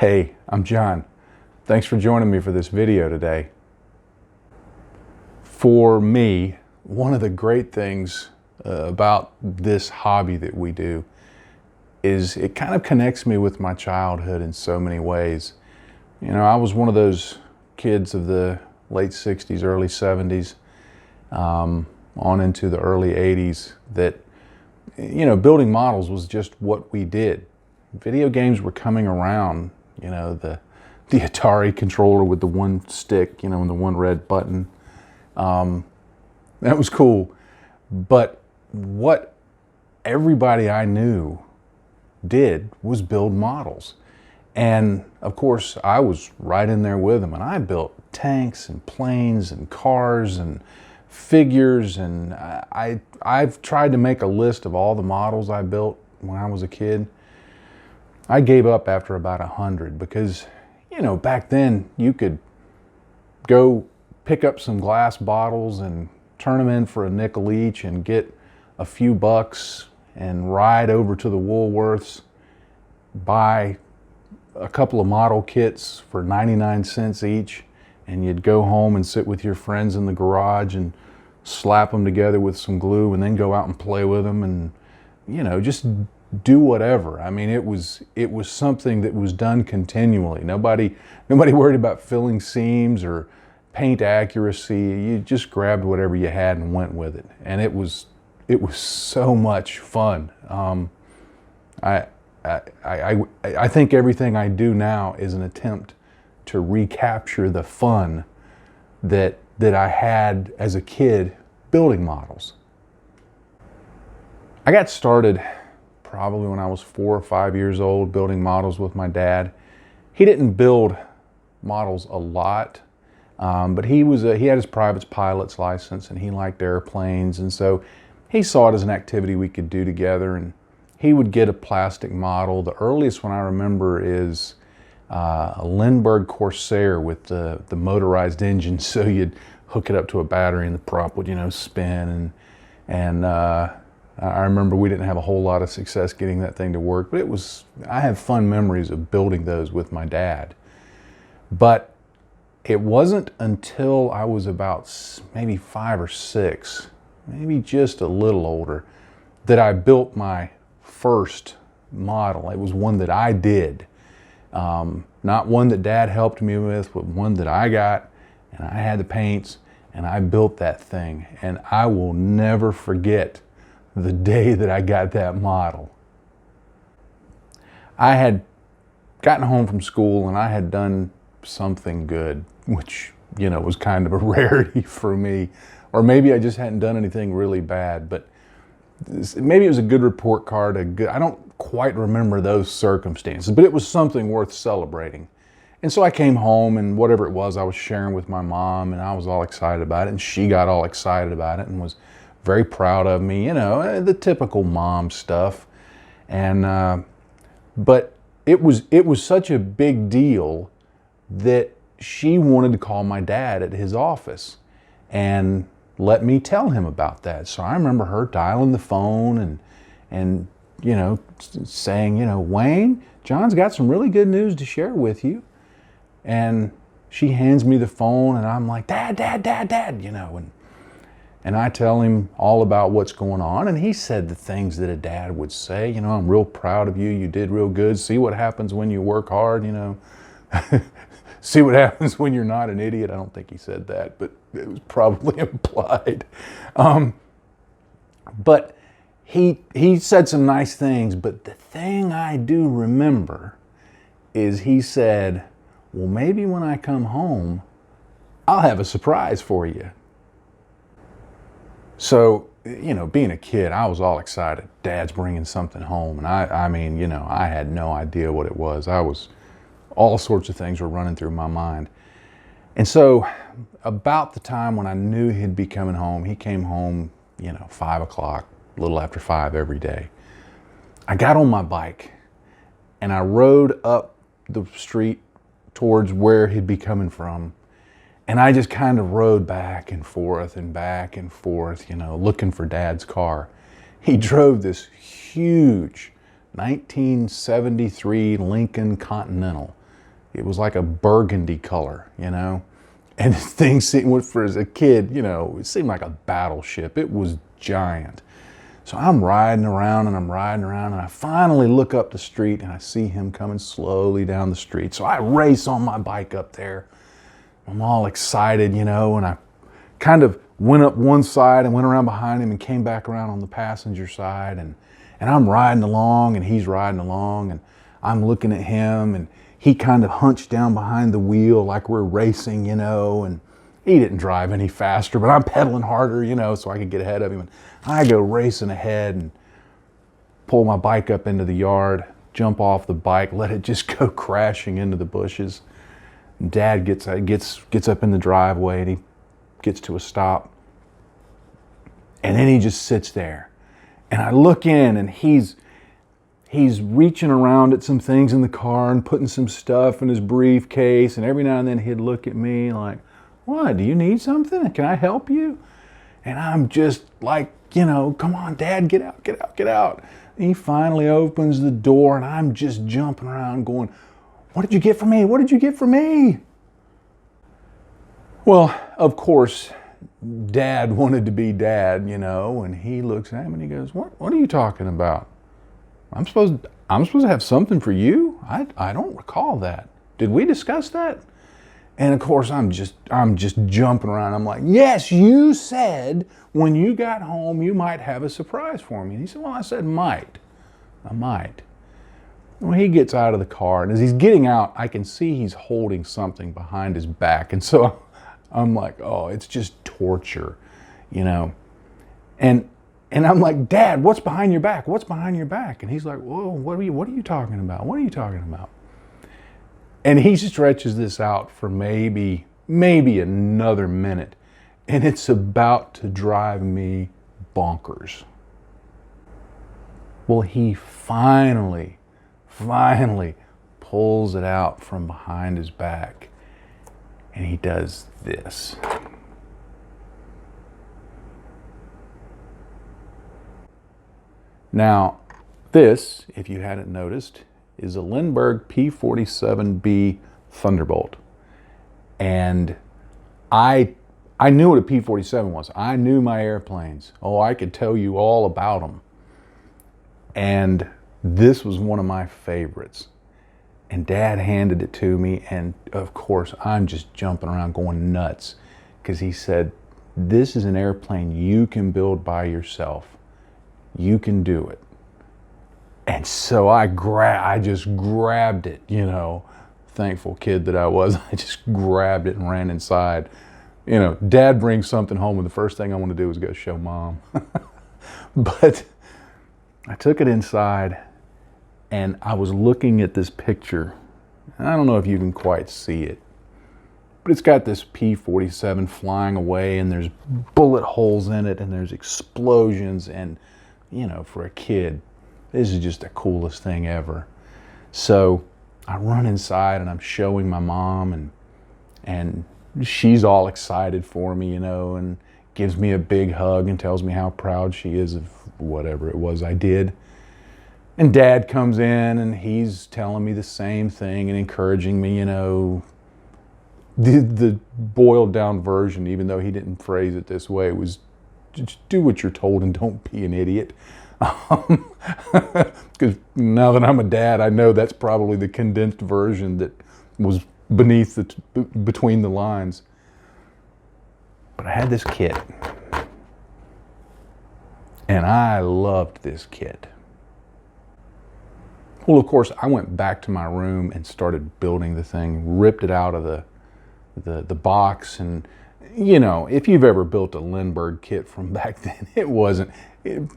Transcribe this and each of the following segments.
Hey, I'm John. Thanks for joining me for this video today. For me, one of the great things about this hobby that we do is it kind of connects me with my childhood in so many ways. You know, I was one of those kids of the late 60s, early 70s, on into the early 80s that, you know, building models was just what we did. Video games were coming around, you know, the Atari controller with the one stick, you know, and the one red button. That was cool. But what everybody I knew did was build models. And of course, I was right in there with them, and I built tanks and planes and cars and figures, and I've tried to make a list of all the models I built when I was a kid. I gave up after about 100 because, you know, back then you could go pick up some glass bottles and turn them in for a nickel each and get a few bucks and ride over to the Woolworths, buy a couple of model kits for 99 cents each, and you'd go home and sit with your friends in the garage and slap them together with some glue and then go out and play with them and, you know, just do whatever. I mean, it was something that was done continually. Nobody worried about filling seams or paint accuracy. You just grabbed whatever you had and went with it, and it was so much fun. I think everything I do now is an attempt to recapture the fun that I had as a kid building models. I got started probably when I was 4 or 5 years old building models with my dad. He didn't build models a lot, but he had his private pilot's license and he liked airplanes, and so he saw it as an activity we could do together, and he would get a plastic model. The earliest one I remember is a Lindberg Corsair with the motorized engine, so you'd hook it up to a battery and the prop would, you know, spin, and I remember we didn't have a whole lot of success getting that thing to work, but I have fun memories of building those with my dad. But it wasn't until I was about maybe 5 or 6, maybe just a little older, that I built my first model. It was one that I did. Not one that Dad helped me with, but one that I got, and I had the paints, and I built that thing. And I will never forget the day that I got that model. I had gotten home from school and I had done something good, which, you know, was kind of a rarity for me. Or maybe I just hadn't done anything really bad, but maybe it was a good report card. I don't quite remember those circumstances, but it was something worth celebrating. And so I came home, and whatever it was, I was sharing with my mom, and I was all excited about it, and she got all excited about it and was very proud of me, you know, the typical mom stuff. And but it was such a big deal that she wanted to call my dad at his office and let me tell him about that. So I remember her dialing the phone and you know, saying, you know, Wayne, John's got some really good news to share with you. And she hands me the phone, and I'm like, Dad, you know, and I tell him all about what's going on, and he said the things that a dad would say. You know, I'm real proud of you. You did real good. See what happens when you work hard, you know. See what happens when you're not an idiot. I don't think he said that, but it was probably implied. But he said some nice things, but the thing I do remember is he said, well, maybe when I come home, I'll have a surprise for you. So, you know, being a kid, I was all excited. Dad's bringing something home. And I mean, you know, I had no idea what it was. All sorts of things were running through my mind. And so about the time when I knew he'd be coming home, he came home, you know, 5 o'clock, a little after 5 every day. I got on my bike and I rode up the street towards where he'd be coming from. And I just kind of rode back and forth, you know, looking for Dad's car. He drove this huge 1973 Lincoln Continental. It was like a burgundy color, you know? And this thing seemed, for as a kid, you know, it seemed like a battleship. It was giant. So I'm riding around and I'm riding around, and I finally look up the street and I see him coming slowly down the street. So I race on my bike up there. I'm all excited, you know, and I kind of went up one side and went around behind him and came back around on the passenger side. And I'm riding along and he's riding along, and I'm looking at him, and he kind of hunched down behind the wheel like we're racing, you know, and he didn't drive any faster, but I'm pedaling harder, you know, so I could get ahead of him. And I go racing ahead and pull my bike up into the yard, jump off the bike, let it just go crashing into the bushes. And Dad gets up in the driveway and he gets to a stop. And then he just sits there. And I look in, and he's reaching around at some things in the car and putting some stuff in his briefcase. And every now and then he'd look at me like, "What, do you need something? Can I help you?" And I'm just like, you know, "Come on, Dad, get out, get out, get out." And he finally opens the door, and I'm just jumping around going, "What did you get for me? What did you get for me?" Well, of course, Dad wanted to be Dad, you know, and he looks at him and he goes, What are you talking about? I'm supposed to have something for you? I don't recall that. Did we discuss that?" And of course, I'm just jumping around. I'm like, "Yes, you said when you got home you might have a surprise for me." And he said, "Well, I said might. I might." Well, he gets out of the car, and as he's getting out, I can see he's holding something behind his back. And so I'm like, oh, it's just torture, you know. And I'm like, "Dad, what's behind your back? What's behind your back?" And he's like, "Whoa, what are you talking about? What are you talking about?" And he stretches this out for maybe another minute, and it's about to drive me bonkers. Well, he finally pulls it out from behind his back, and he does this. Now, this, if you hadn't noticed, is a Lindberg P-47B Thunderbolt. And I knew what a P-47 was. I knew my airplanes. Oh, I could tell you all about them. And this was one of my favorites. And Dad handed it to me, and of course I'm just jumping around going nuts, because he said, "This is an airplane you can build by yourself. You can do it." And so I just grabbed it, you know, thankful kid that I was. I just grabbed it and ran inside. You know, Dad brings something home, and the first thing I want to do is go show Mom. But I took it inside, and I was looking at this picture. And I don't know if you can quite see it, but it's got this P-47 flying away, and there's bullet holes in it, and there's explosions, and, you know, for a kid, this is just the coolest thing ever. So I run inside, and I'm showing my mom, and she's all excited for me, you know, and gives me a big hug and tells me how proud she is of whatever it was I did. And Dad comes in, and he's telling me the same thing and encouraging me, you know. The boiled down version, even though he didn't phrase it this way, was just do what you're told and don't be an idiot. Because now that I'm a dad, I know that's probably the condensed version that was between the lines. But I had this kit, and I loved this kit. Well, of course, I went back to my room and started building the thing, ripped it out of the box. And, you know, if you've ever built a Lindberg kit from back then, it wasn't,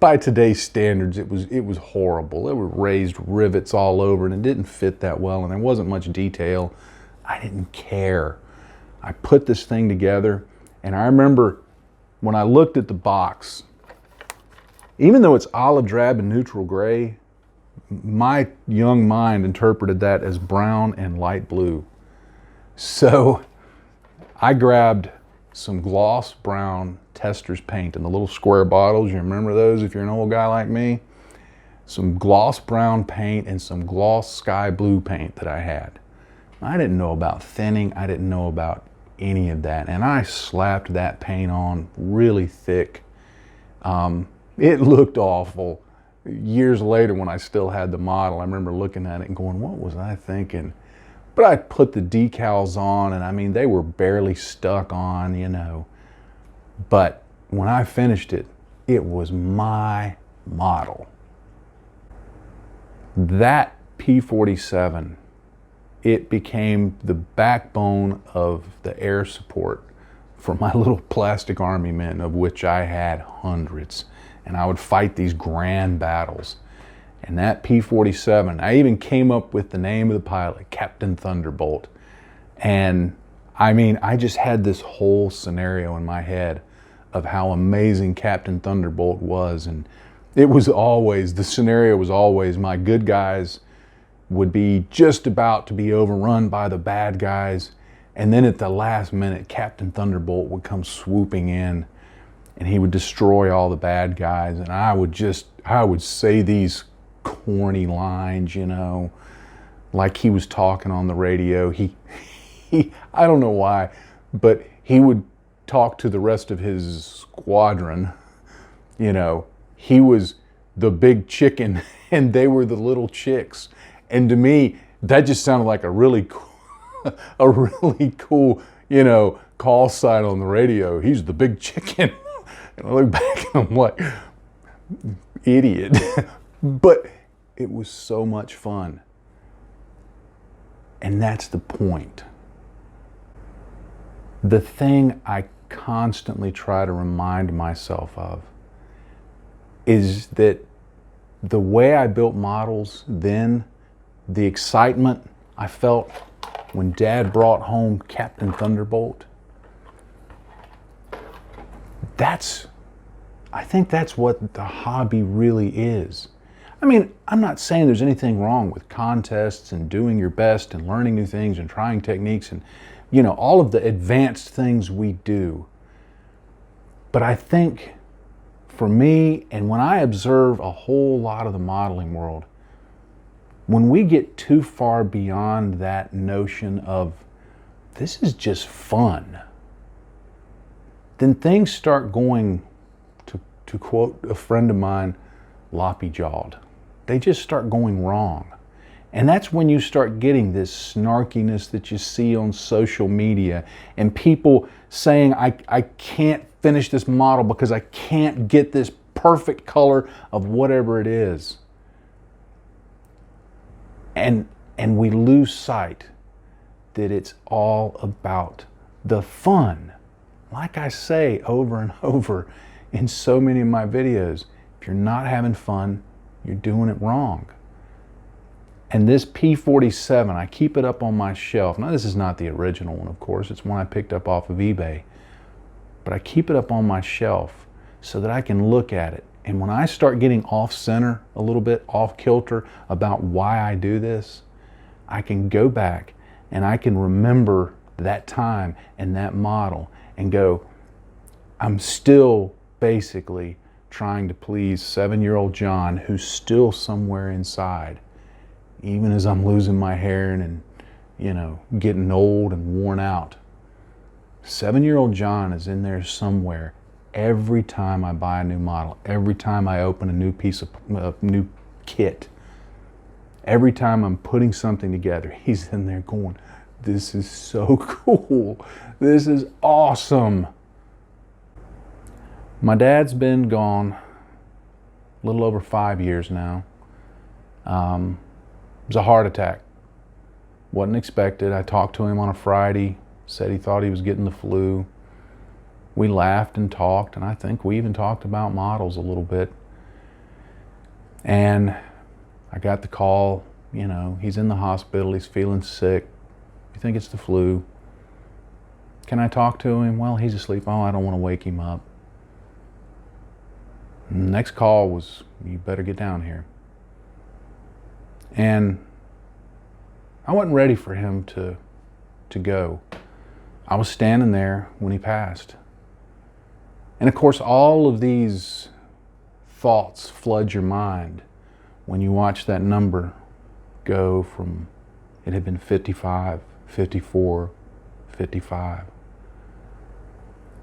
by today's standards, it was horrible. There were raised rivets all over, and it didn't fit that well, and there wasn't much detail. I didn't care. I put this thing together, and I remember when I looked at the box, even though it's olive drab and neutral gray, my young mind interpreted that as brown and light blue. So I grabbed some gloss brown Tester's paint in the little square bottles. You remember those if you're an old guy like me? Some gloss brown paint and some gloss sky blue paint that I had. I didn't know about thinning. I didn't know about any of that. And I slapped that paint on really thick. It looked awful. Years later, when I still had the model, I remember looking at it and going, what was I thinking? But I put the decals on, and I mean, they were barely stuck on, you know. But when I finished it, it was my model. That P-47, it became the backbone of the air support for my little plastic army men, of which I had hundreds. And I would fight these grand battles. And that P-47, I even came up with the name of the pilot, Captain Thunderbolt. And I mean, I just had this whole scenario in my head of how amazing Captain Thunderbolt was. And it was always, the scenario was always, my good guys would be just about to be overrun by the bad guys. And then at the last minute, Captain Thunderbolt would come swooping in, and he would destroy all the bad guys. And I would say these corny lines, you know, like he was talking on the radio. He I don't know why, but he would talk to the rest of his squadron. You know, he was the big chicken and they were the little chicks. And to me, that just sounded like a really cool, you know, call sign on the radio. He's the big chicken. And I look back and I'm like, idiot. But it was so much fun. And that's the point. The thing I constantly try to remind myself of is that the way I built models then, the excitement I felt when Dad brought home Captain Thunderbolt, I think that's what the hobby really is. I mean, I'm not saying there's anything wrong with contests and doing your best and learning new things and trying techniques and, you know, all of the advanced things we do. But I think for me, and when I observe a whole lot of the modeling world, when we get too far beyond that notion of this is just fun, then things start going, to quote a friend of mine, loppy-jawed. They just start going wrong. And that's when you start getting this snarkiness that you see on social media and people saying, I can't finish this model because I can't get this perfect color of whatever it is. And we lose sight that it's all about the fun. Like I say over and over in so many of my videos, if you're not having fun, you're doing it wrong. And this P-47, I keep it up on my shelf. Now, this is not the original one, of course. It's one I picked up off of eBay. But I keep it up on my shelf so that I can look at it. And when I start getting off center a little bit, off kilter about why I do this, I can go back and I can remember that time and that model and go, I'm still basically trying to please 7-year-old John, who's still somewhere inside, even as I'm losing my hair and you know, getting old and worn out. 7-year-old John is in there somewhere every time I buy a new model, every time I open a new piece of new kit, every time I'm putting something together, he's in there going, this is so cool. This is awesome. My dad's been gone a little over 5 years now. It was a heart attack. Wasn't expected. I talked to him on a Friday, said he thought he was getting the flu. We laughed and talked, and I think we even talked about models a little bit. And I got the call, you know, he's in the hospital, he's feeling sick. You think it's the flu? Can I talk to him? Well, he's asleep. Oh, I don't want to wake him up. Next call was, you better get down here. And I wasn't ready for him to go. I was standing there when he passed. And of course, all of these thoughts flood your mind when you watch that number go from, it had been 55, 54, 55.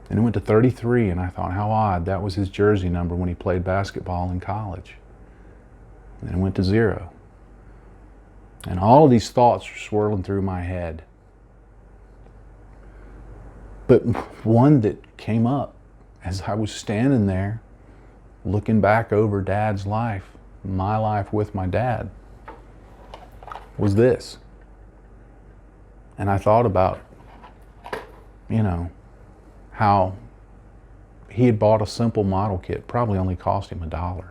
And it went to 33, and I thought, how odd, that was his jersey number when he played basketball in college. And then it went to 0. And all of these thoughts were swirling through my head. But one that came up as I was standing there looking back over Dad's life, my life with my dad, was this. And I thought about, how he had bought a simple model kit, probably only cost him $1.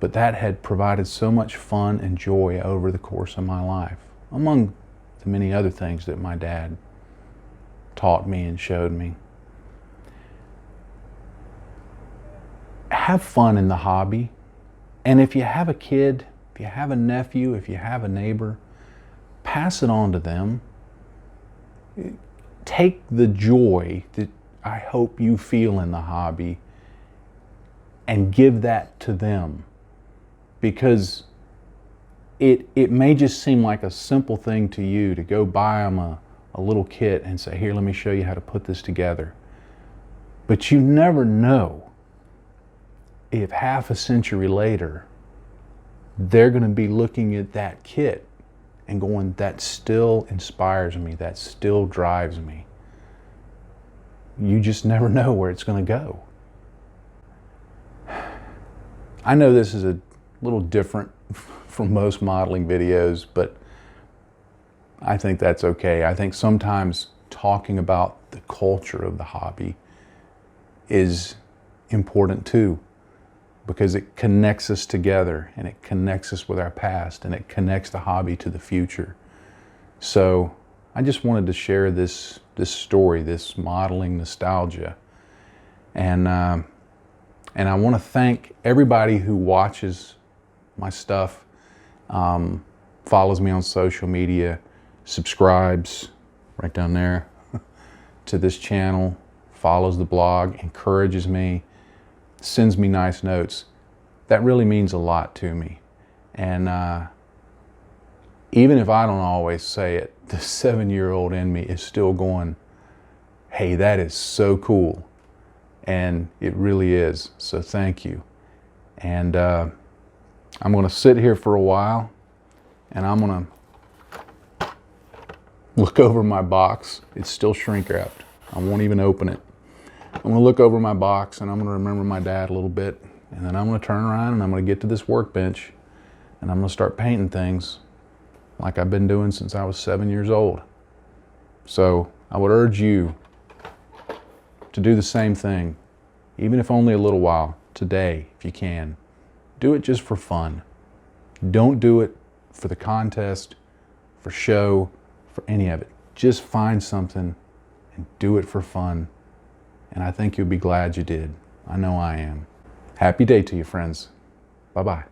But that had provided so much fun and joy over the course of my life, among the many other things that my dad taught me and showed me. Have fun in the hobby. And if you have a kid, if you have a nephew, if you have a neighbor, pass it on to them. Take the joy that I hope you feel in the hobby and give that to them. Because it may just seem like a simple thing to you to go buy them a little kit and say, here, let me show you how to put this together. But you never know if half a century later, they're going to be looking at that kit and going, that still inspires me, that still drives me. You just never know where it's going to go. I know this is a little different from most modeling videos, but I think that's okay. I think sometimes talking about the culture of the hobby is important too, because it connects us together and it connects us with our past and it connects the hobby to the future. So I just wanted to share this story, this modeling nostalgia. And I want to thank everybody who watches my stuff, follows me on social media, subscribes right down there to this channel, follows the blog, encourages me, sends me nice notes. That really means a lot to me. And even if I don't always say it, the 7-year-old in me is still going, hey, that is so cool. And it really is. So thank you. And I'm going to sit here for a while and I'm going to look over my box. It's still shrink wrapped. I won't even open it. I'm going to look over my box and I'm going to remember my dad a little bit. And then I'm going to turn around and I'm going to get to this workbench and I'm going to start painting things like I've been doing since I was 7 years old. So I would urge you to do the same thing, even if only a little while, today, if you can. Do it just for fun. Don't do it for the contest, for show, for any of it. Just find something and do it for fun. And I think you'll be glad you did. I know I am. Happy day to you, friends. Bye-bye.